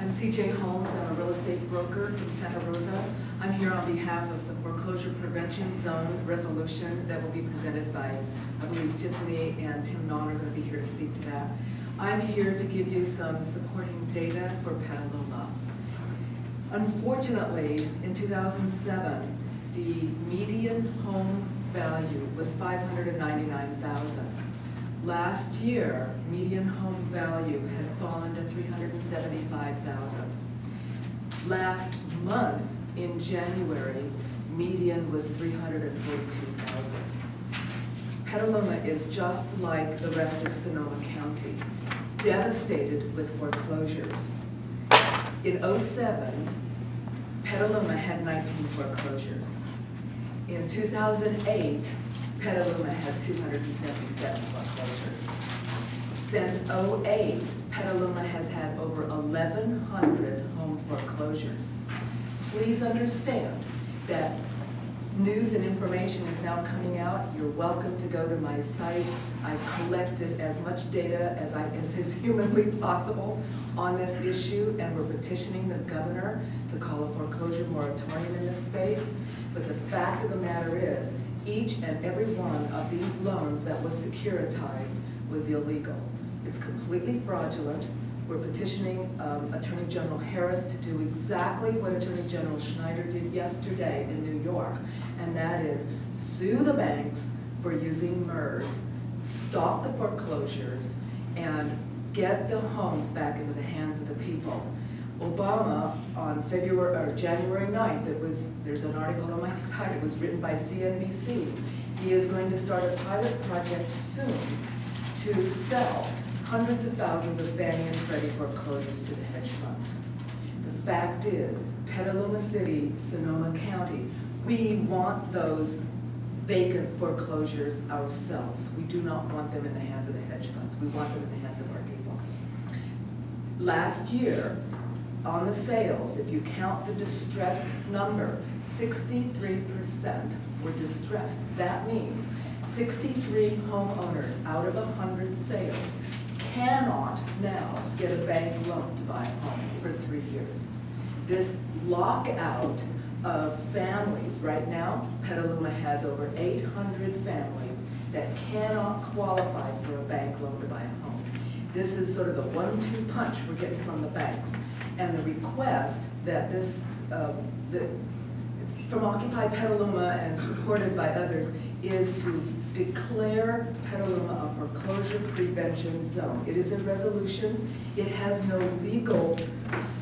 I'm CJ Holmes. I'm a real estate broker from Santa Rosa. I'm here on behalf of the Foreclosure Prevention Zone Resolution that will be presented by, I believe, Tiffany and Tim Nonn are going to be here to speak to that. I'm here to give you some supporting data for Petaluma. Unfortunately, in 2007, the median home value was $599,000. Last year, median home value had fallen to $375,000. Last month, in January, median was $342,000. Petaluma is just like the rest of Sonoma County, devastated with foreclosures. In 2007, Petaluma had 19 foreclosures. In 2008, Petaluma had 277 foreclosures. Since 2008, Petaluma has had over 1,100 home foreclosures. Please understand that news and information is now coming out. You're welcome to go to my site. I've collected as much data as is humanly possible on this issue, and we're petitioning the governor to call a foreclosure moratorium in this state. But the fact of the matter is, each and every one of these loans that was securitized was illegal. It's completely fraudulent. We're petitioning Attorney General Harris to do exactly what Attorney General Schneider did yesterday in New York, and that is sue the banks for using MERS, stop the foreclosures, and get the homes back into the hands of the people. Obama, on January 9th, there's an article on my site, it was written by CNBC. He is going to start a pilot project soon to sell hundreds of thousands of Fannie and Freddie foreclosures to the hedge funds. The fact is, Petaluma City, Sonoma County, we want those vacant foreclosures ourselves. We do not want them in the hands of the hedge funds. We want them in the hands of our people. Last year, on the sales, if you count the distressed number, 63% were distressed. That means 63 homeowners out of 100 sales cannot now get a bank loan to buy a home for 3 years. This lockout of families, right now, Petaluma has over 800 families that cannot qualify for a bank loan to buy a home. This is sort of the 1-2 punch we're getting from the banks. And the request that this, from Occupy Petaluma and supported by others, is to declare Petaluma a foreclosure prevention zone. It is a resolution. It has no legal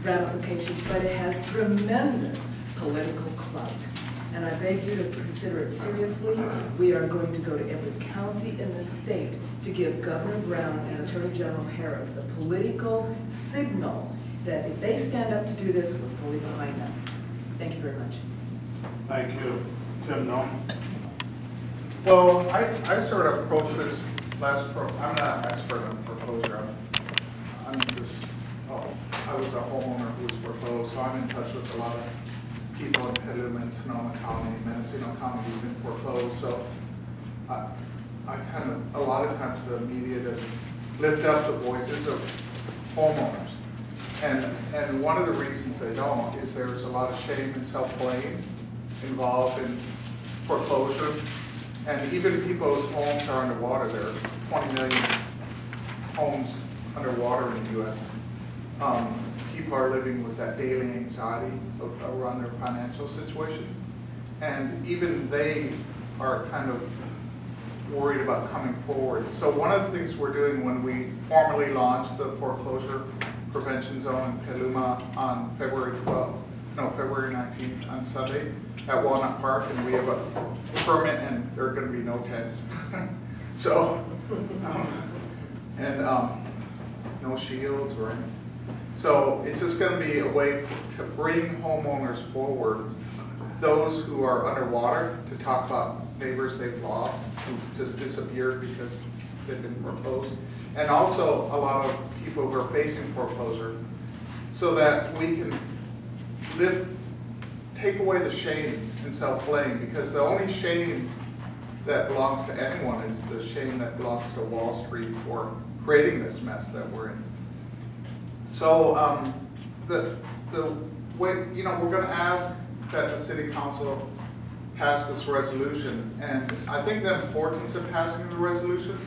ramifications, but it has tremendous political clout. And I beg you to consider it seriously. We are going to go to every county in the state to give Governor Brown and Attorney General Harris the political signal that if they stand up to do this, we're fully behind them. Thank you very much. Thank you, Tim Nonn. Well, I sort of approached this last I'm not an expert on foreclosure. I'm just, I was a homeowner who was foreclosed, so I'm in touch with a lot of people in Petaluma and Sonoma County, Mendocino County who've been foreclosed. So I kind of, a lot of times the media doesn't lift up the voices of homeowners. And one of the reasons they don't is there's a lot of shame and self-blame involved in foreclosure. And even people whose homes are underwater, there are 20 million homes underwater in the U.S. People are living with that daily anxiety around their financial situation. And even they are kind of worried about coming forward. So one of the things we're doing when we formally launched the Foreclosure Prevention Zone in Petaluma on February 19th on Sunday at Walnut Park, and we have a permit, and there are going to be no tents. So, no shields or anything. So it's just going to be a way to bring homeowners forward, those who are underwater, to talk about neighbors they've lost who just disappeared because they've been foreclosed, and also a lot of people who are facing foreclosure, so that we can take away the shame and self-blame, because the only shame that belongs to anyone is the shame that belongs to Wall Street for creating this mess that we're in. So the way, you know, we're gonna ask that the city council pass this resolution, and I think the importance of passing the resolution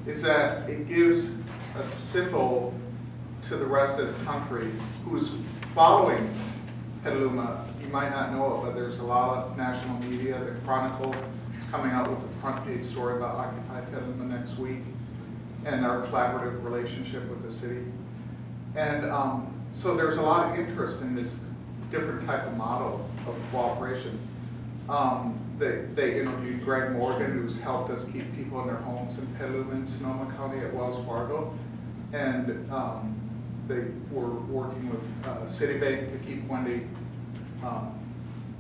is that it gives a symbol to the rest of the country who's following Petaluma. You might not know it, but there's a lot of national media. The Chronicle is coming out with a front page story about Occupy Petaluma next week and our collaborative relationship with the city. And so there's a lot of interest in this different type of model of cooperation. They interviewed Greg Morgan, who's helped us keep people in their homes in Petaluma and Sonoma County at Wells Fargo. And they were working with Citibank to keep Wendy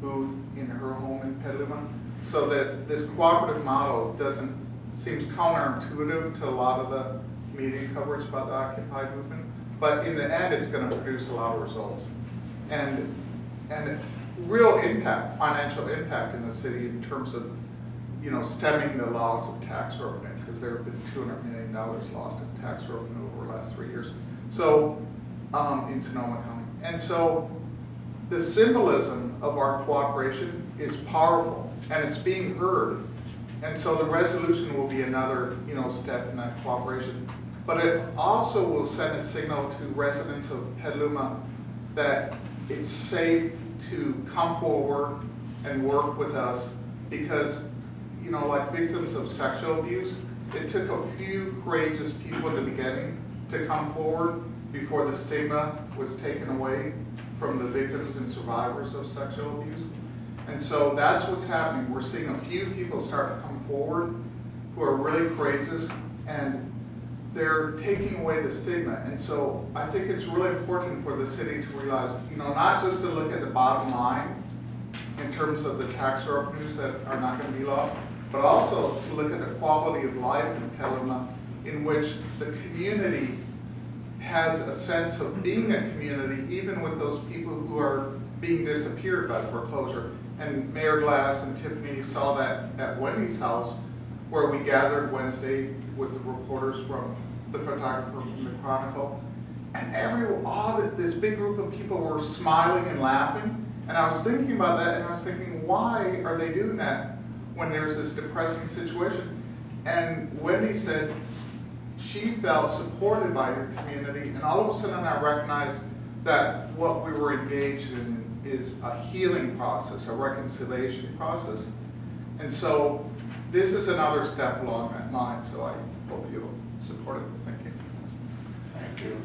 Booth in her home in Petaluma. So that this cooperative model seems counterintuitive to a lot of the media coverage about the Occupy movement. But in the end, it's going to produce a lot of results. And real impact, financial impact in the city in terms of, you know, stemming the loss of tax revenue, because there have been $200 million lost in tax revenue over the last 3 years. So, in Sonoma County. And so, the symbolism of our cooperation is powerful, and it's being heard. And so the resolution will be another, you know, step in that cooperation. But it also will send a signal to residents of Petaluma that it's safe to come forward and work with us, because, you know, like victims of sexual abuse, it took a few courageous people in the beginning to come forward before the stigma was taken away from the victims and survivors of sexual abuse. And so that's what's happening. We're seeing a few people start to come forward who are really courageous, and they're taking away the stigma. And so I think it's really important for the city to realize, you know, not just to look at the bottom line in terms of the tax revenues that are not going to be lost, but also to look at the quality of life in Petaluma, in which the community has a sense of being a community, even with those people who are being disappeared by foreclosure. And Mayor Glass and Tiffany saw that at Wendy's house, where we gathered Wednesday with the reporters from the photographer from the Chronicle. And this big group of people were smiling and laughing. And I was thinking about that, and I was thinking, why are they doing that when there's this depressing situation? And Wendy said she felt supported by her community, and all of a sudden I recognized that what we were engaged in is a healing process, a reconciliation process. And so this is another step along that line, so I hope you'll support it. Thank you. Thank you.